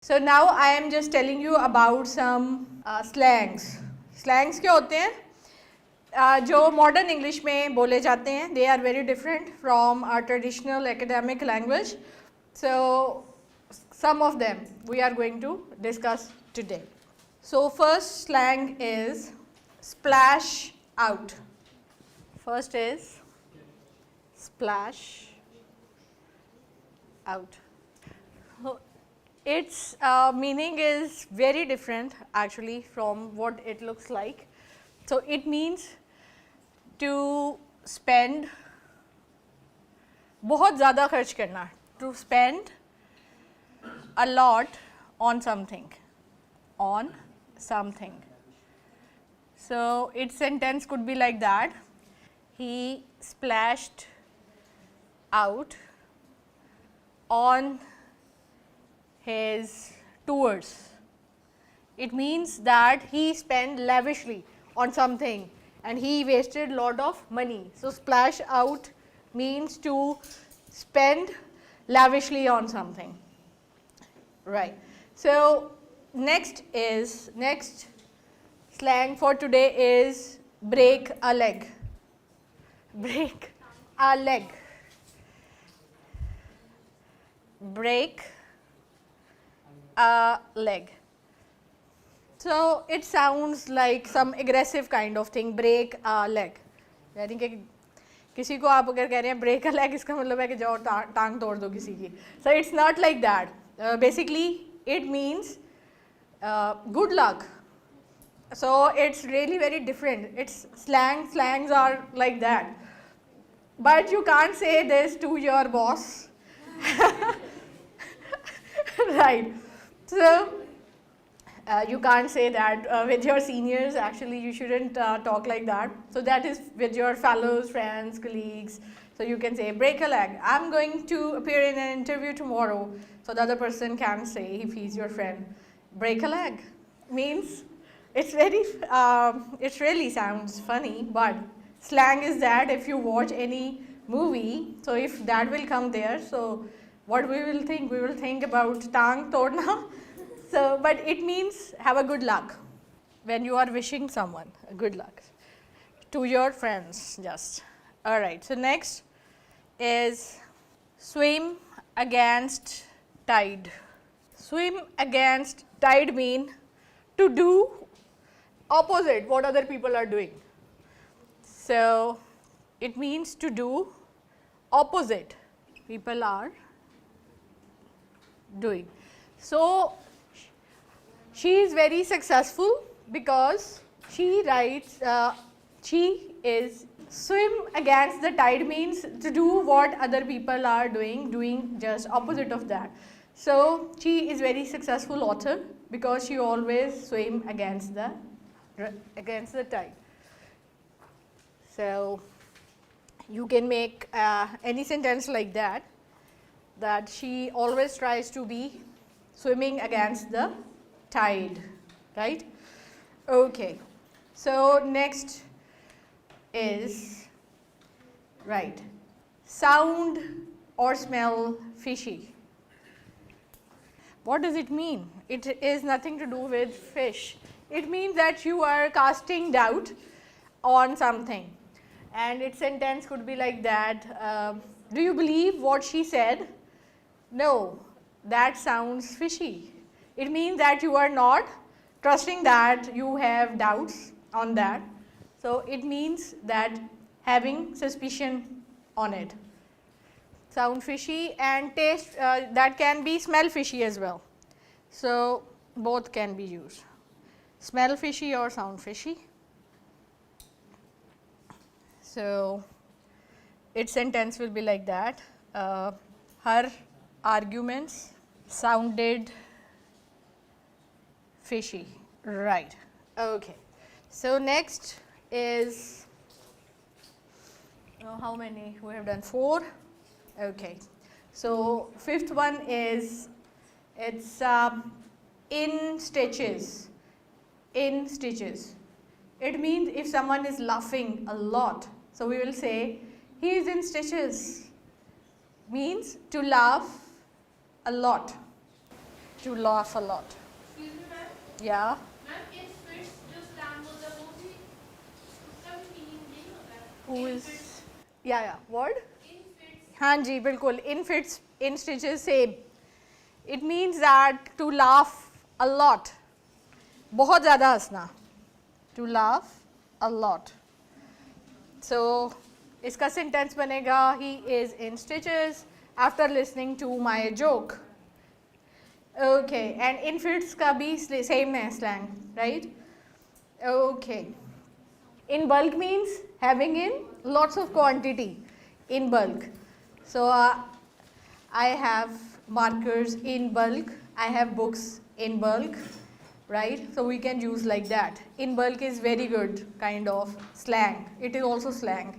So now I am just telling you about some slangs. Slangs کیا ہوتے ہیں جو modern English میں بولے جاتے ہیں. They are very different from our traditional academic language. So some of them we are going to discuss today. So first slang is splash out. First is splash out. Its meaning is very different actually from what it looks like. So it means to spend بہت زیادہ خرچ کرنا, to spend a lot on something. So its sentence could be like that: he splashed out on his tours. It means that he spent lavishly on something and he wasted lot of money. So splash out means to spend lavishly on something, right? So next slang for today is break a leg. Break a leg. Break a leg. So it sounds like some aggressive kind of thing. Break a leg. یعنی کہ کسی کو آپ اگر کہہ رہے ہیں break a league, اس کا مطلب ہے کہ جاؤ ٹانگ توڑ دو کسی کی. So it's not like that. Basically it means good luck. So it's really very different. It's slangs are like that. But you can't say this to your boss. Right. So you can't say that with your seniors. Actually you shouldn't talk like that. So that is with your fellows, friends, colleagues. So you can say break a leg. I'm going to appear in an interview tomorrow. So the other person can say, if he's your friend, break a leg. Means it's it really sounds funny, but slang is that if you watch any movie, so if that will come there, so what we will think about tang todna. So but it means have a good luck when you are wishing someone a good luck to your friends just. All right, so next is swim against tide. Swim against tide mean to do opposite what other people are doing. So it means to do opposite people are doing. So she is very successful because she is swim against the tide means to do what other people are doing just opposite of that. So she is very successful author because she always swim against the tide. So you can make any sentence like that she always tries to be swimming against the tide, right? Okay, so next is, right, sound or smell fishy. What does it mean? It is nothing to do with fish. It means that you are casting doubt on something, and its sentence could be like that: do you believe what she said? No, that sounds fishy. It means that you are not trusting, that you have doubts on that. So it means that having suspicion on it. Sound fishy, and taste, that can be smell fishy as well. So both can be used. Smell fishy or sound fishy. So its sentence will be like that: her arguments sounded fishy. Right. Okay. So next is, how many we have done? 4. Okay. So fifth one is, it's in stitches. In stitches. It means if someone is laughing a lot, so we will say he is in stitches. Means to laugh a lot. To laugh a lot. Excuse me, ma'am. Yeah. Ma'am, in fits जो slang बोलता है वो भी उसका भी meaning नहीं होता है. Who In is? fits, Yeah. Word? in fits. हाँ जी बिल्कुल. In fits, in stitches, same. It means that to laugh a lot. बहुत ज़्यादा हंसना. To laugh a lot. So इसका sentence बनेगा he is in stitches after listening to my joke. Okay, and in fits का भी same है slang, right? Okay. In bulk means having in lots of quantity, in bulk. So I have markers in bulk, I have books in bulk, right? So we can use like that. In bulk is very good kind of slang. It is also slang.